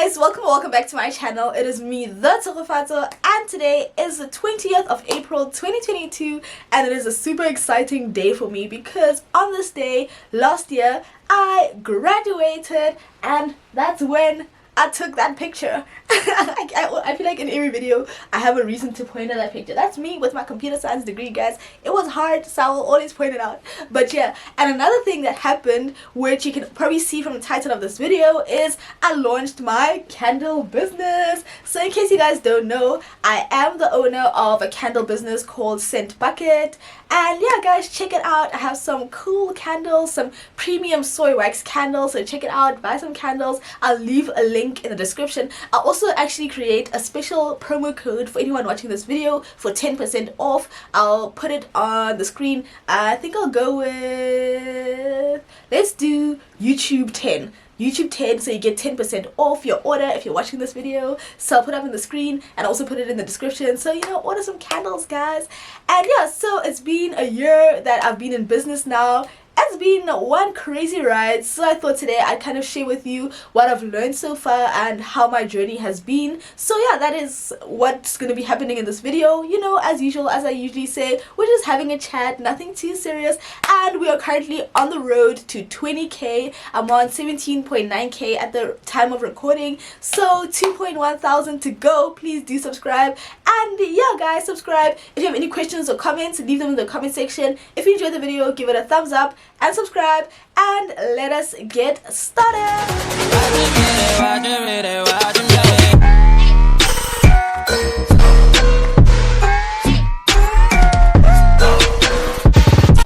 guys, welcome back to my channel. It is me, the Tokofato, and today is the 20th of April 2022, and it is a super exciting day for me because on this day last year I graduated, and that's when I took that picture. I feel like in every video I have a reason to point at that picture. That's me with my computer science degree, guys. It was hard, so I will always point it out. But yeah, and another thing that happened, which you can probably see from the title of this video, is I launched my candle business. So in case you guys don't know, I am the owner of a candle business called Scent Bucket. And yeah, guys, check it out. I have some cool candles, some premium soy wax candles, so check it out, buy some candles. I'll leave a link in the description. I'll also actually create a special promo code for anyone watching this video for 10% off. I'll put it on the screen. I think I'll go with, let's do YouTube 10. YouTube 10, so you get 10% off your order if you're watching this video. So I'll put it up on the screen and also put it in the description, so you know, order some candles, guys. And yeah, so it's been a year that I've been in business now. It's been one crazy ride, so I thought today I'd kind of share with you what I've learned so far and how my journey has been. So yeah, that is what's going to be happening in this video. You know, as usual, as I usually say, we're just having a chat, nothing too serious, and we are currently on the road to 20k. I'm on 17.9k at the time of recording, so 2.1 thousand to go. Please do subscribe, and yeah, guys, subscribe. If you have any questions or comments, leave them in the comment section. If you enjoyed the video, give it a thumbs up and subscribe, and let us get started.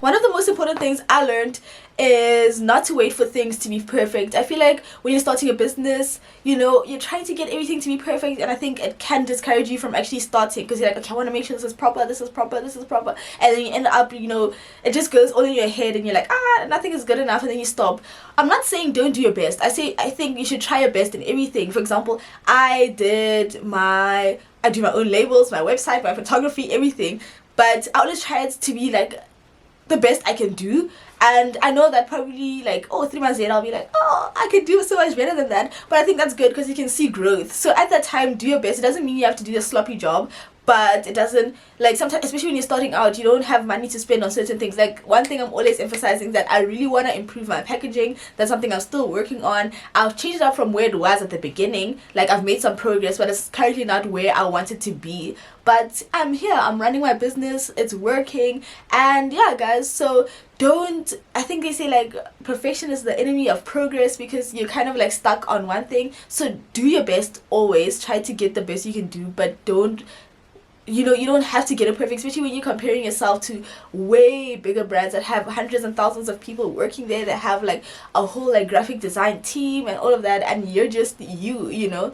One of the most important things I learned is not to wait for things to be perfect. I feel like when you're starting a business, you know, you're trying to get everything to be perfect, and I think it can discourage you from actually starting, because you're like, okay, I want to make sure this is proper, this is proper, this is proper, and then you end up, you know, it just goes all in your head and you're like, nothing is good enough, and then you stop. I'm not saying don't do your best. I think you should try your best in everything. For example, I do my own labels, my website, my photography, everything, but I always try it to be like the best I can do. And I know that probably like, 3 months later I'll be like, I could do so much better than that. But I think that's good because you can see growth. So at that time, do your best. It doesn't mean you have to do a sloppy job, but it doesn't, like, sometimes, especially when you're starting out, you don't have money to spend on certain things. Like, one thing I'm always emphasizing is that I really want to improve my packaging. That's something I'm still working on. I've changed it up from where it was at the beginning. Like, I've made some progress, but it's currently not where I want it to be. But I'm here, I'm running my business, it's working. And yeah, guys, so I think they say like perfection is the enemy of progress, because you're kind of like stuck on one thing. So do your best always, try to get the best you can do, but don't, you know, you don't have to get it perfect, especially when you're comparing yourself to way bigger brands that have hundreds and thousands of people working there, that have like a whole like graphic design team and all of that, and you're just you know.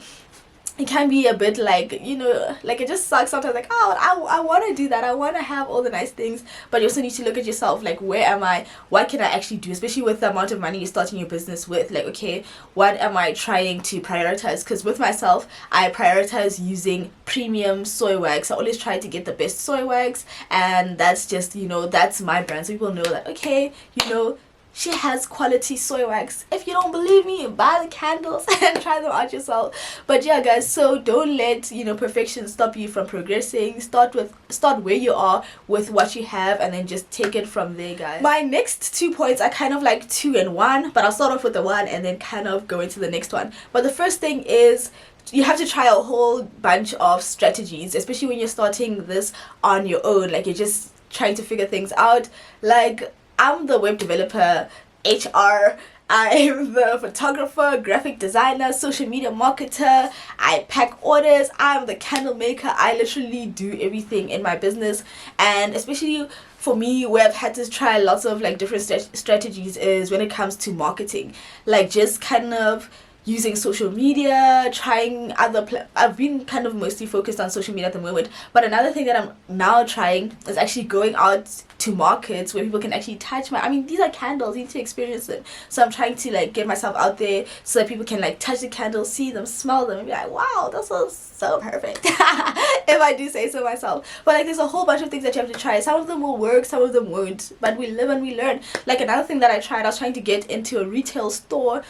It can be a bit like, you know, like it just sucks sometimes, like, I want to do that, I want to have all the nice things, but you also need to look at yourself, like, where am I, what can I actually do, especially with the amount of money you're starting your business with. Like, okay, what am I trying to prioritize? Because with myself, I prioritize using premium soy wax. I always try to get the best soy wax, and that's just, you know, that's my brand, so people know that, okay, you know, she has quality soy wax. If you don't believe me, buy the candles and try them out yourself. But yeah, guys, so don't let, you know, perfection stop you from progressing. Start where you are with what you have, and then just take it from there, guys. My next 2 points are kind of like 2 in 1, but I'll start off with the one and then kind of go into the next one. But the first thing is, you have to try a whole bunch of strategies, especially when you're starting this on your own. Like, you're just trying to figure things out. Like, I'm the web developer, HR, I'm the photographer, graphic designer, social media marketer, I pack orders, I'm the candle maker. I literally do everything in my business. And especially for me, where I've had to try lots of like different strategies is when it comes to marketing. Like, just kind of using social media, trying I've been kind of mostly focused on social media at the moment, but another thing that I'm now trying is actually going out to markets where people can actually touch these are candles, you need to experience them. So I'm trying to like get myself out there so that people can like touch the candles, see them, smell them, and be like, wow, this was so perfect. If I do say so myself. But like, there's a whole bunch of things that you have to try. Some of them will work, some of them won't, but we live and we learn. Like, another thing that I was trying to get into a retail store,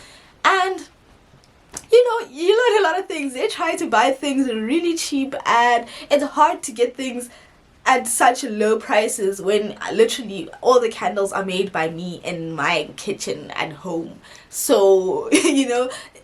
and you know, you learn a things. They try to buy things really cheap, and it's hard to get things at such low prices when literally all the candles are made by me in my kitchen at home. So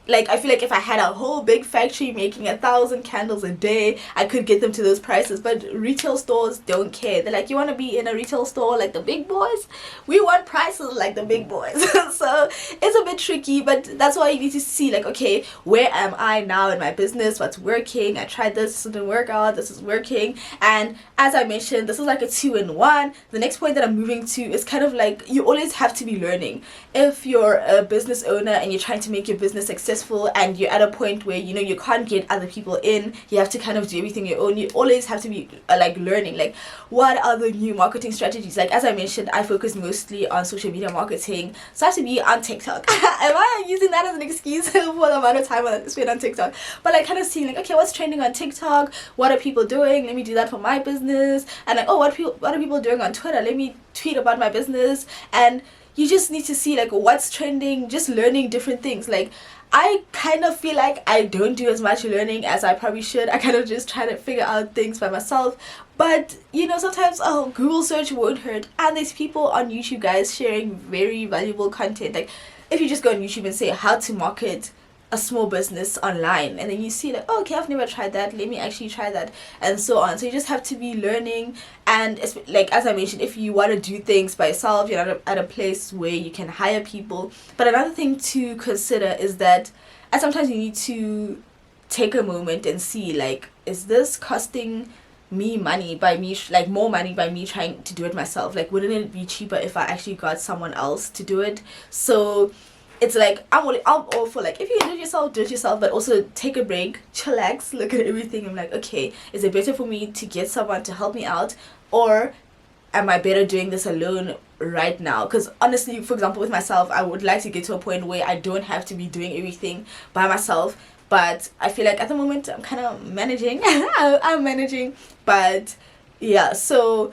like I feel like if I had a whole big factory making 1,000 candles a day, I could get them to those prices. But retail stores don't care. They're like, you want to be in a retail store like the big boys? We want prices like the big boys. So it's a bit tricky, but that's why you need to see like, okay, where am I now in my business? What's working? I tried this, it didn't work out, this is working. And as I mentioned, this is like a 2-in-1. The next point that I'm moving to is kind of like, you always have to be learning. If you're a business owner and you're trying to make your business successful, and you're at a point where you can't get other people in, you have to kind of do everything your own, you always have to be like learning, like what are the new marketing strategies. Like as I mentioned, I focus mostly on social media marketing, so I have to be on TikTok. Am I using that as an excuse for the amount of time I spend on TikTok? But like kind of seeing like, okay, what's trending on TikTok, what are people doing, let me do that for my business. And like, oh, what are people doing on Twitter, let me tweet about my business. And you just need to see like what's trending, just learning different things. Like I kind of feel like I don't do as much learning as I probably should. I kind of just try to figure out things by myself. But sometimes Google search won't hurt, and there's people on YouTube, guys, sharing very valuable content. Like if you just go on YouTube and say how to market a small business online, and then you see like, oh, okay, I've never tried that, let me actually try that, and so on. So you just have to be learning. And it's like, as I mentioned, if you want to do things by yourself, you're not at a place where you can hire people. But another thing to consider is that sometimes you need to take a moment and see like, is this costing me money by me like more money by me trying to do it myself? Like wouldn't it be cheaper if I actually got someone else to do it? So it's like I'm all for like, if you can do it yourself, but also take a break, chillax, look at everything. I'm like, okay, is it better for me to get someone to help me out, or am I better doing this alone right now? Because honestly, for example, with myself, I would like to get to a point where I don't have to be doing everything by myself. But I feel like at the moment I'm kind of managing. I'm managing, but yeah. So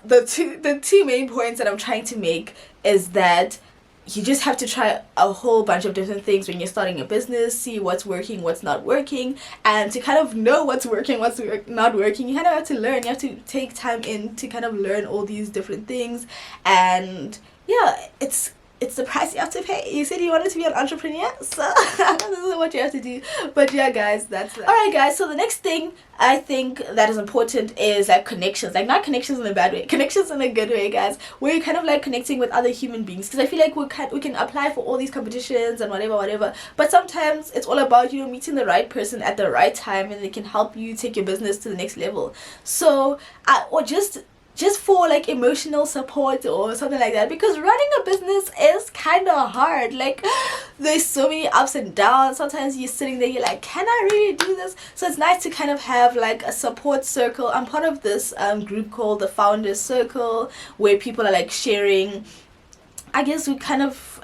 the two main points that I'm trying to make is that you just have to try a whole bunch of different things when you're starting a business, see what's working, what's not working, and to kind of know what's working, what's not working, you kind of have to learn. You have to take time in to kind of learn all these different things. And yeah, it's the price you have to pay. You said you wanted to be an entrepreneur, so this is what you have to do. But yeah, guys, that's that. Alright guys, so the next thing I think that is important is like connections. Like not connections in a bad way, connections in a good way, guys, where you're kind of like connecting with other human beings. Because I feel like we can apply for all these competitions and whatever, but sometimes it's all about meeting the right person at the right time, and they can help you take your business to the next level. So or just for like emotional support or something like that, because running a business is kind of hard. Like there's so many ups and downs. Sometimes you're sitting there, you're like, can I really do this? So it's nice to kind of have like a support circle. I'm part of this group called the Founders Circle, where people are like sharing, I guess we kind of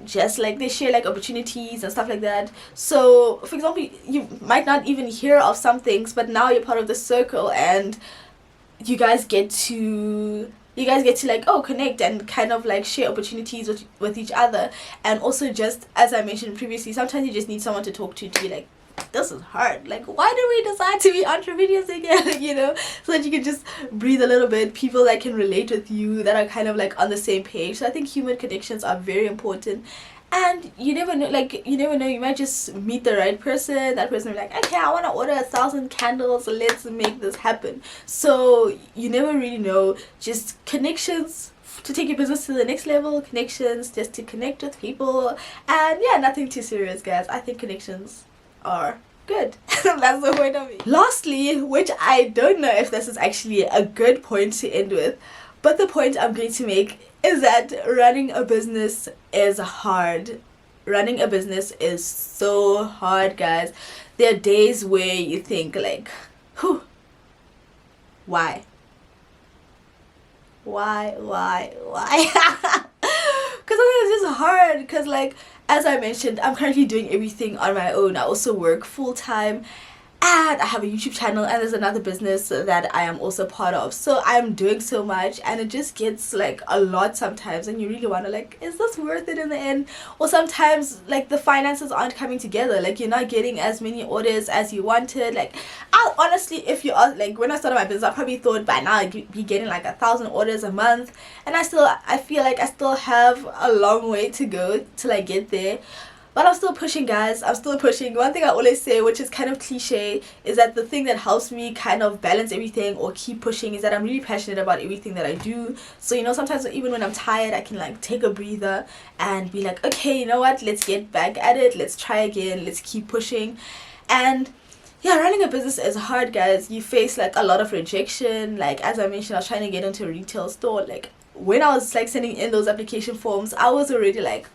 just like they share like opportunities and stuff like that. So for example, you might not even hear of some things, but now you're part of the circle, and you guys get to like connect and kind of like share opportunities with each other. And also, just as I mentioned previously, sometimes you just need someone to talk to be like, this is hard, like why did we decide to be entrepreneurs again? So that you can just breathe a little bit, people that can relate with you, that are kind of like on the same page. So I think human connections are very important. And you never know, you might just meet the right person. That person will be like, okay, I want to order 1,000 candles, let's make this happen. So you never really know. Just connections to take your business to the next level, connections just to connect with people. And yeah, nothing too serious, guys. I think connections are good. That's the point of it. Lastly, which I don't know if this is actually a good point to end with, but the point I'm going to make is that running a business is hard. Running a business is so hard, guys. There are days where you think like, whew, why? Because it's just hard, because like, as I mentioned, I'm currently doing everything on my own. I also work full time, and I have a YouTube channel, and there's another business that I am also part of. So I'm doing so much, and it just gets like a lot sometimes, and you really want to like, is this worth it in the end? Or sometimes like the finances aren't coming together, like you're not getting as many orders as you wanted. Like I honestly, if you are like, when I started my business, I probably thought by now I'd be getting like 1,000 orders a month, and I feel like I still have a long way to go till I get there. But I'm still pushing, guys. I'm still pushing. One thing I always say, which is kind of cliche, is that the thing that helps me kind of balance everything or keep pushing is that I'm really passionate about everything that I do. So, you know, sometimes even when I'm tired, I can like take a breather and be like, okay, you know what? Let's get back at it. Let's try again. Let's keep pushing. And yeah, running a business is hard, guys. You face like a lot of rejection. Like, as I mentioned, I was trying to get into a retail store. Like, when I was like sending in those application forms, I was already like,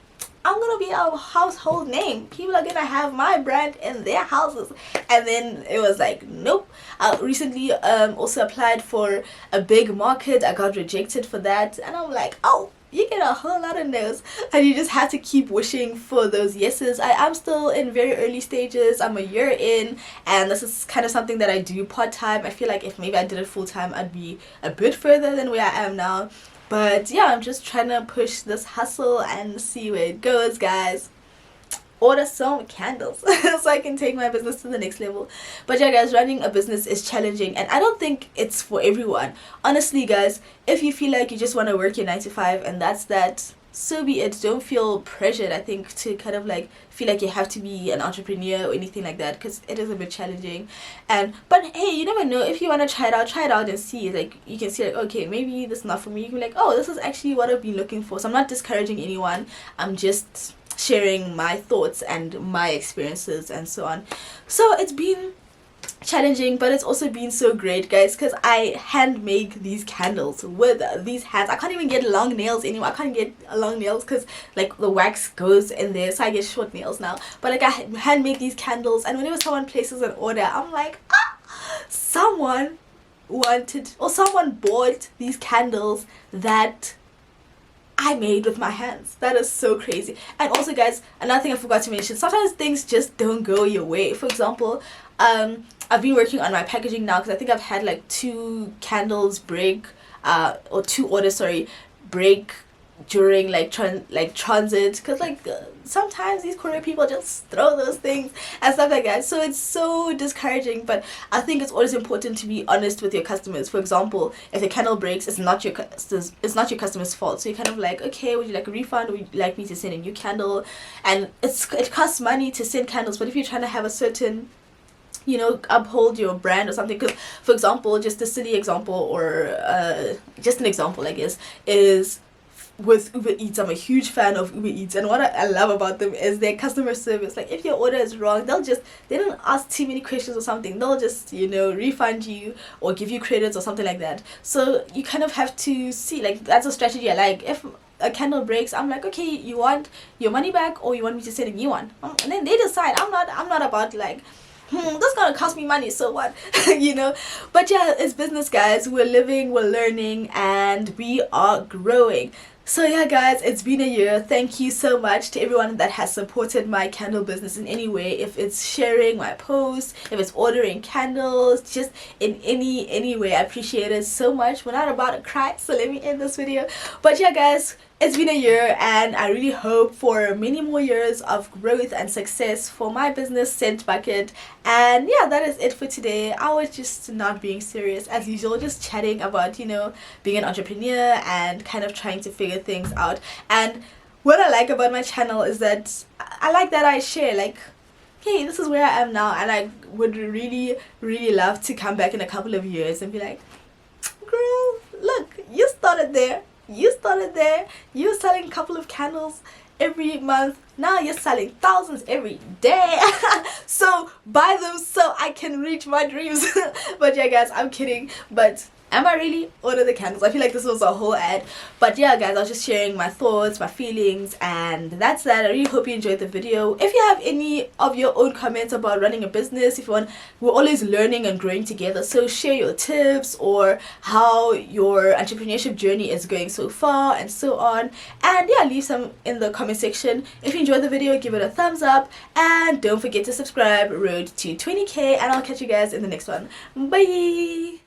I'm gonna be a household name. People are gonna have my brand in their houses. And then it was like, nope. I recently also applied for a big market. I got rejected for that, and I'm like, oh, you get a whole lot of no's, and you just have to keep wishing for those yeses. I am still in very early stages. I'm a year in, and this is kind of something that I do part-time. I feel like if maybe I did it full-time, I'd be a bit further than where I am now. But yeah, I'm just trying to push this hustle and see where it goes, guys. Order some candles so I can take my business to the next level. But yeah, guys, running a business is challenging, and I don't think it's for everyone. Honestly, guys, if you feel like you just want to work your 9 to 5 and that's that, so be it. Don't feel pressured, I think, to kind of like feel like you have to be an entrepreneur or anything like that, because it is a bit challenging. But hey, you never know. If you want to try it out and see. Like, you can see like, okay, maybe this is not for me. You can be like, oh, this is actually what I've been looking for. So I'm not discouraging anyone. I'm just sharing my thoughts and my experiences and so on. So it's been challenging, but it's also been so great, guys, because I hand make these candles with these hands. I can't even get long nails anymore. I can't get long nails because like the wax goes in there, so I get short nails now. But like, I hand make these candles, and whenever someone places an order, I'm like, someone wanted or someone bought these candles that I made with my hands. That is so crazy. And also, guys, another thing I forgot to mention, sometimes things just don't go your way. For example, I've been working on my packaging now, because I think I've had like 2 candles break, or 2 orders, sorry, break during like transit, because like sometimes these courier people just throw those things and stuff like that. So it's so discouraging. But I think it's always important to be honest with your customers. For example, if the candle breaks, it's not your customer's fault. So you're kind of like, okay, would you like a refund, or would you like me to send a new candle? And it costs money to send candles, but if you're trying to have a certain, you know, uphold your brand or something. Because, for example, just a silly example, or just an example, I guess, is with Uber Eats. I'm a huge fan of Uber Eats, and what I love about them is their customer service. Like, if your order is wrong, they don't ask too many questions or something. They'll just, you know, refund you or give you credits or something like that. So you kind of have to see, like, that's a strategy I like. If a candle breaks, I'm like, okay, you want your money back or you want me to send a new one? And then they decide. I'm not about like, that's gonna cost me money, so what? You know. But yeah, it's business, guys. We're living, we're learning, and we are growing. So yeah, guys, it's been a year. Thank you so much to everyone that has supported my candle business in any way. If it's sharing my posts, if it's ordering candles, just in any way, I appreciate it so much. We're not about to cry, so let me end this video. But yeah, guys, it's been a year, and I really hope for many more years of growth and success for my business, Scent Bucket. And yeah, that is it for today. I was just not being serious as usual, just chatting about, you know, being an entrepreneur and kind of trying to figure things out. And what I like about my channel is that I like that I share, like, hey, this is where I am now, and I would really love to come back in a couple of years and be like, girl, look, you started there. You were selling a couple of candles every month. Now you're selling thousands every day. So buy them so I can reach my dreams. But yeah, guys, I'm kidding. But am I really? Order the candles. I feel like this was a whole ad. But yeah, guys, I was just sharing my thoughts, my feelings, and that's that. I really hope you enjoyed the video. If you have any of your own comments about running a business, if you want, we're always learning and growing together. So share your tips or how your entrepreneurship journey is going so far and so on. And yeah, leave some in the comment section. If you're enjoyed the video, give it a thumbs up, and don't forget to subscribe. Road to 20k, and I'll catch you guys in the next one. Bye.